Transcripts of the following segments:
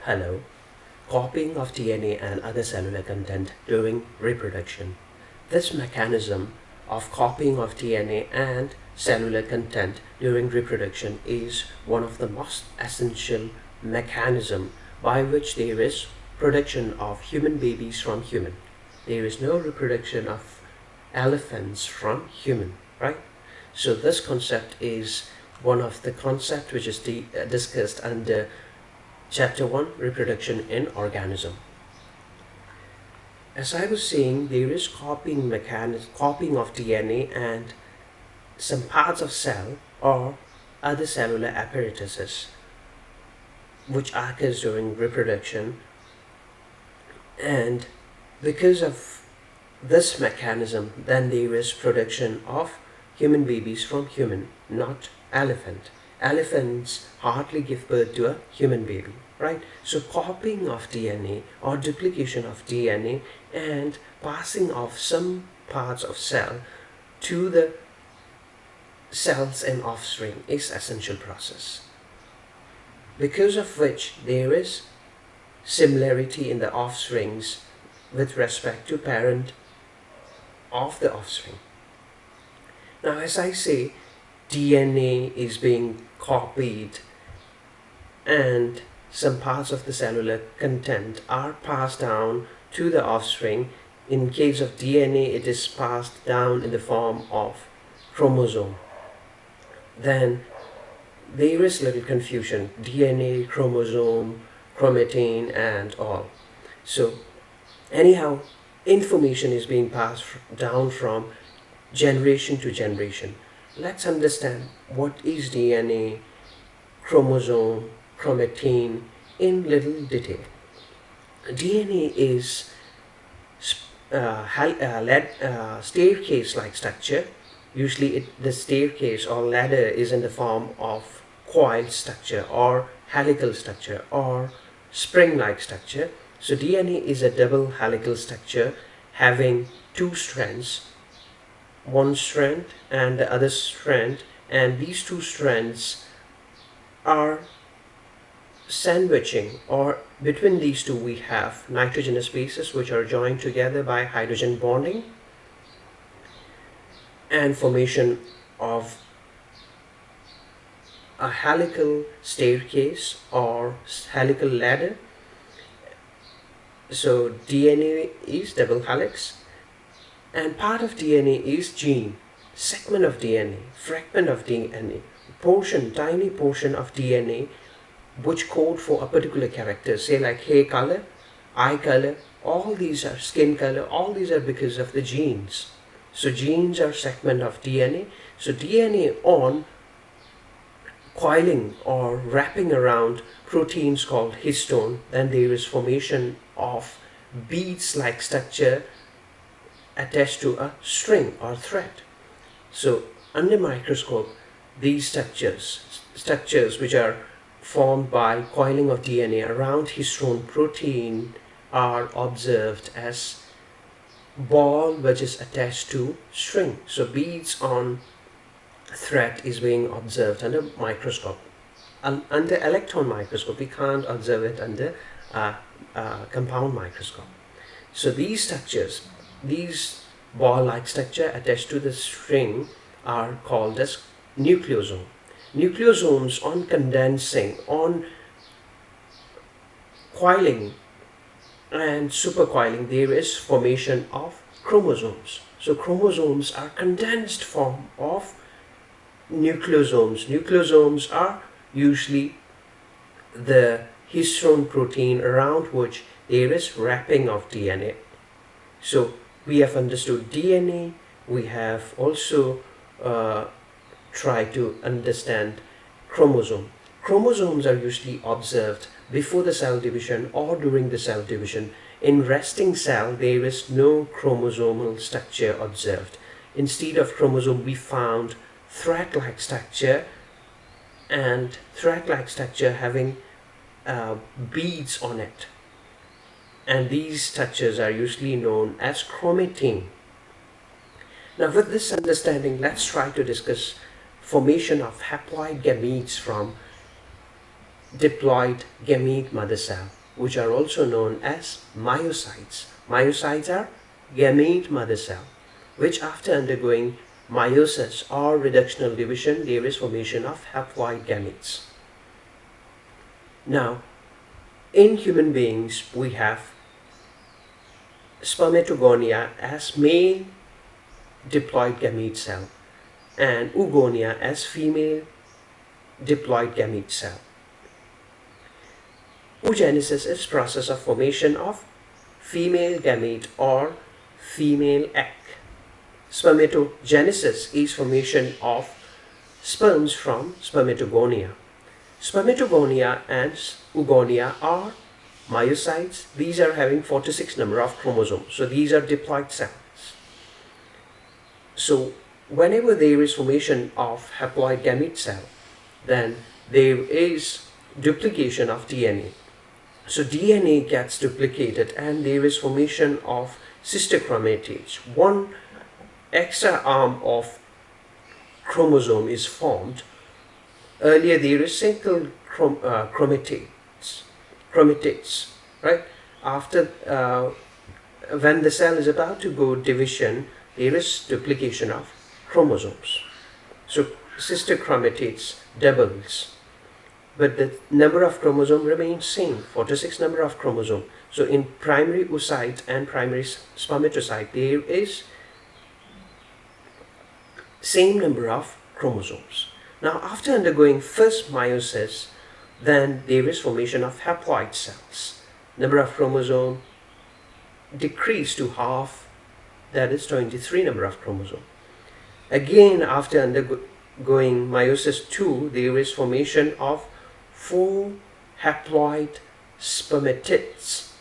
Hello. Copying of DNA and other cellular content during reproduction. This mechanism of copying of DNA and cellular content during reproduction is one of the most essential mechanism by which there is production of human babies from human. There is no reproduction of elephants from human, right? So this concept is one of the concepts which is discussed under Chapter 1, Reproduction in Organism. As I was saying, there is copying of DNA and some parts of cell or other cellular apparatuses which occurs during reproduction, and because of this mechanism then there is production of human babies from human, not elephant. Elephants hardly give birth to a human baby, right? So copying of DNA or duplication of DNA and passing of some parts of cell to the cells and offspring is essential process, because of which there is similarity in the offsprings with respect to parent of the offspring. Now, as I say, DNA is being copied and some parts of the cellular content are passed down to the offspring. In case of DNA, it is passed down in the form of chromosome. Then there is little confusion: DNA, chromosome, chromatin and all. So anyhow, information is being passed down from generation to generation. Let's understand what is DNA, chromosome, chromatin in little detail. DNA is staircase-like structure. Usually the staircase or ladder is in the form of coiled structure or helical structure or spring-like structure. So DNA is a double helical structure having two strands, one strand and the other strand, and these two strands are sandwiching, or between these two we have nitrogenous bases which are joined together by hydrogen bonding and formation of a helical staircase or helical ladder. So DNA is double helix, and part of DNA is gene, segment of DNA, fragment of DNA, portion, tiny portion of DNA which code for a particular character, say like hair color, eye color, all these are skin color, all these are because of the genes. So genes are segment of DNA. So DNA on coiling or wrapping around proteins called histone, then there is formation of beads-like structure attached to a string or thread. So under microscope, these structures which are formed by coiling of DNA around histone protein are observed as ball which is attached to string. So beads on thread is being observed under microscope. Under electron microscope we can't observe it under compound microscope. So these structures, these ball-like structure attached to the string are called as nucleosome. Nucleosomes on condensing, on coiling and supercoiling, there is formation of chromosomes. So chromosomes are condensed form of nucleosomes. Nucleosomes are usually the histone protein around which there is wrapping of DNA. So we have understood DNA. We have also tried to understand chromosome. Chromosomes are usually observed before the cell division or during the cell division. In resting cell, there is no chromosomal structure observed. Instead of chromosome, we found thread-like structure, and thread-like structure having beads on it. And these structures are usually known as chromatin. Now with this understanding, let's try to discuss formation of haploid gametes from diploid gamete mother cell, which are also known as myocytes. Myocytes are gamete mother cell, which after undergoing meiosis or reductional division, there is formation of haploid gametes. Now, in human beings, we have spermatogonia as male diploid gamete cell and oogonia as female diploid gamete cell. Oogenesis is process of formation of female gamete or female egg. Spermatogenesis is formation of sperms from spermatogonia. Spermatogonia and oogonia are myocytes. These are having 46 number of chromosomes. So these are diploid cells. So whenever there is formation of haploid gamete cell, then there is duplication of DNA. So DNA gets duplicated and there is formation of sister chromatids. One extra arm of chromosome is formed. Earlier there is single chromatids, right? After when the cell is about to go division, there is duplication of chromosomes. So sister chromatids doubles, but the number of chromosome remains same, 46 number of chromosome. So in primary oocyte and primary spermatocyte, there is same number of chromosomes. Now after undergoing first meiosis, then there is formation of haploid cells. Number of chromosome decrease to half, that is 23 number of chromosome. Again, after undergoing meiosis 2, there is formation of 4 haploid spermatids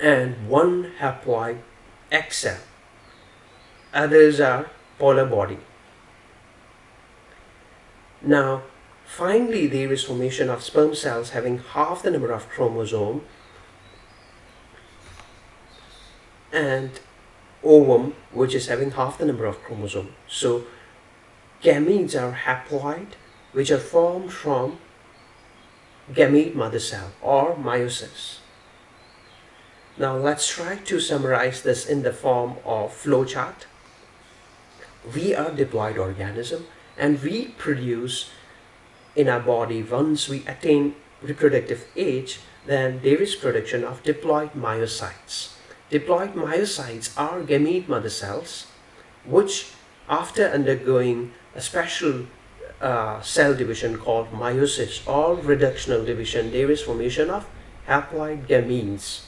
and 1 haploid egg cell. Others are polar body. Now finally there is formation of sperm cells having half the number of chromosome and ovum, which is having half the number of chromosome. So gametes are haploid, which are formed from gamete mother cell or meiosis. Now let's try to summarize this in the form of flowchart. We are diploid organism and we produce in our body, once we attain reproductive age, then there is production of diploid myocytes. Diploid myocytes are gamete mother cells, which after undergoing a special cell division called meiosis or reductional division, there is formation of haploid gametes.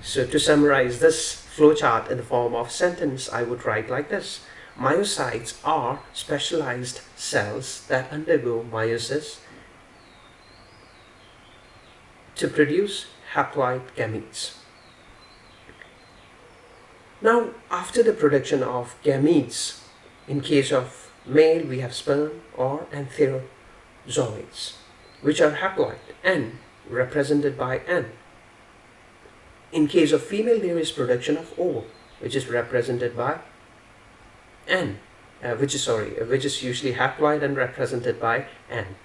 So to summarize this flowchart in the form of sentence, I would write like this. Myocytes are specialized cells that undergo meiosis to produce haploid gametes. Now, after the production of gametes, in case of male we have sperm or antherozoids, which are haploid, N, represented by N. In case of female, there is production of ovum, which is represented by N, which is usually haploid and represented by N.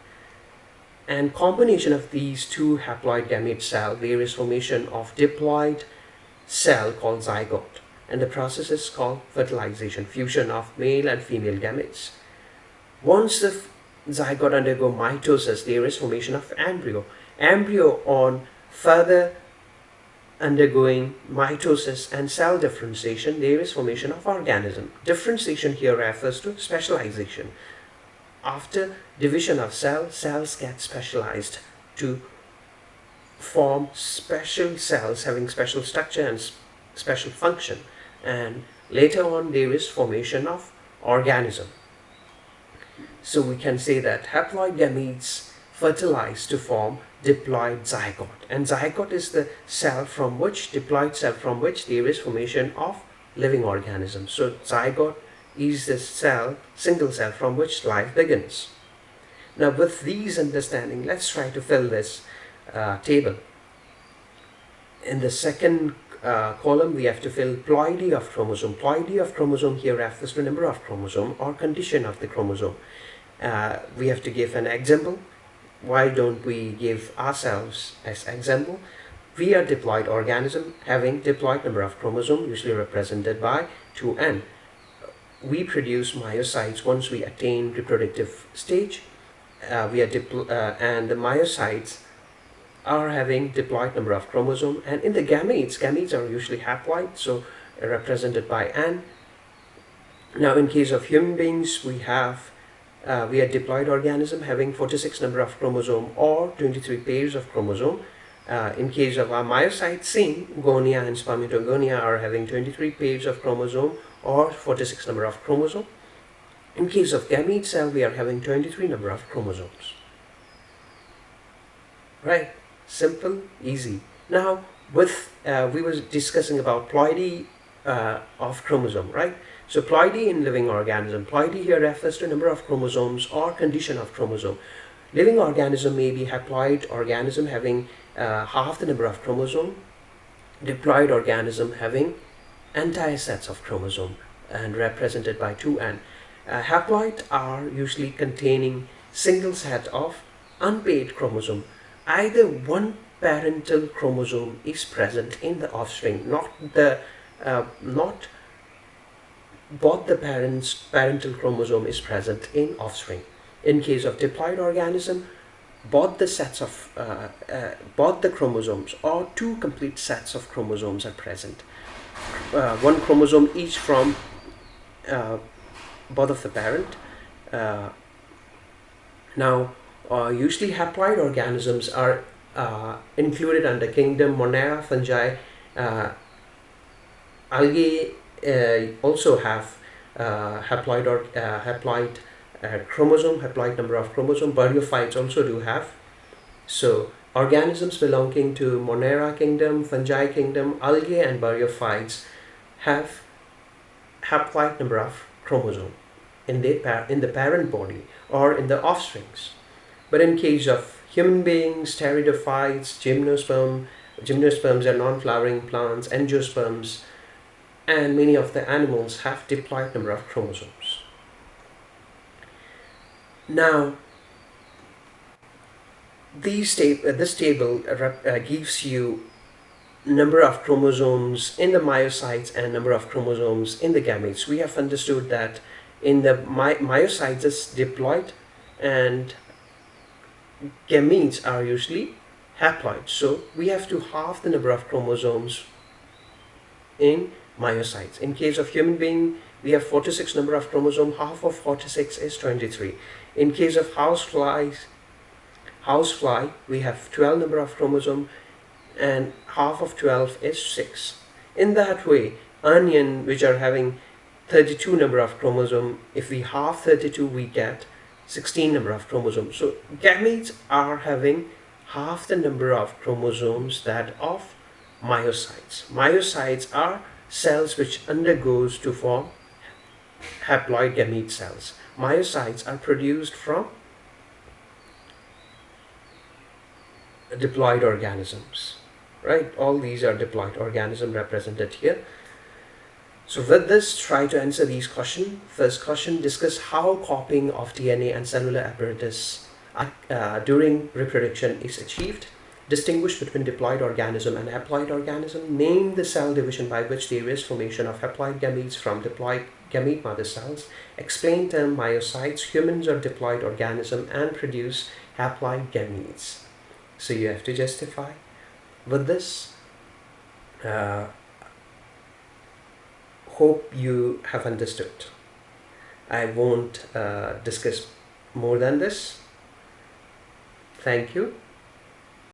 And combination of these two haploid gamete cell, there is formation of diploid cell called zygote, and the process is called fertilization, fusion of male and female gametes. Once the zygote undergo mitosis, there is formation of embryo. Embryo on further undergoing mitosis and cell differentiation, there is formation of organism. Differentiation here refers to specialization. After division of cells get specialized to form special cells having special structure and special function, and later on there is formation of organism. So we can say that haploid gametes fertilize to form diploid zygote, and zygote is the diploid cell from which there is formation of living organisms. So zygote is the single cell from which life begins. Now with these understanding, let's try to fill this table. In the second column, we have to fill ploidy of chromosome. Ploidy of chromosome here refers to number of chromosome or condition of the chromosome. We have to give an example. why don't we give ourselves as example? We are diploid organism having diploid number of chromosomes, usually represented by 2n. We produce myocytes once we attain reproductive stage. And the myocytes are having diploid number of chromosome, and in the gametes are usually haploid, so represented by n. Now in case of human beings, we are diploid organism having 46 number of chromosome or 23 pairs of chromosome. In case of our myocytes, same, gonia and spermatogonia are having 23 pairs of chromosome or 46 number of chromosome. In case of gamete cell, we are having 23 number of chromosomes. Right? Simple, easy. Now, we were discussing about ploidy of chromosome, right? So ploidy in living organism. Ploidy here refers to number of chromosomes or condition of chromosome. Living organism may be haploid organism having half the number of chromosome. Diploid organism having entire sets of chromosome and represented by 2n. Haploid are usually containing single set of unpaired chromosome. Either one parental chromosome is present in the offspring, not both the parental chromosome is present in offspring. In case of diploid organism, both the chromosomes or two complete sets of chromosomes are present. One chromosome each from both of the parent. Usually haploid organisms are included under kingdom Monera, fungi, algae also have haploid chromosome, haploid number of chromosome. Bryophytes also do have. So organisms belonging to Monera kingdom, fungi kingdom, algae and bryophytes have haploid number of chromosome in the parent body or in the offsprings. But in case of human beings, pteridophytes, gymnosperms are non-flowering plants, angiosperms, and many of the animals have diploid number of chromosomes. Now, this table gives you number of chromosomes in the myocytes and number of chromosomes in the gametes. We have understood that in the myocytes it's diploid and gametes are usually haploid. So we have to halve the number of chromosomes in myocytes. In case of human being, we have 46 number of chromosome. Half of 46 is 23. In case of housefly, we have 12 number of chromosome and half of 12 is 6. In that way, onion, which are having 32 number of chromosome, if we halve 32, we get 16 number of chromosomes. So gametes are having half the number of chromosomes that of myocytes. Myocytes are cells which undergoes to form haploid gamete cells. Myocytes are produced from diploid organisms, right? All these are diploid organisms represented here. So with this, try to answer these questions. First question, discuss how copying of DNA and cellular apparatus during reproduction is achieved. Distinguish between diploid organism and haploid organism. Name the cell division by which there is formation of haploid gametes from diploid gamete mother cells. Explain term myocytes. Humans are diploid organism and produce haploid gametes. So you have to justify. With this, hope you have understood. I won't discuss more than this. Thank you.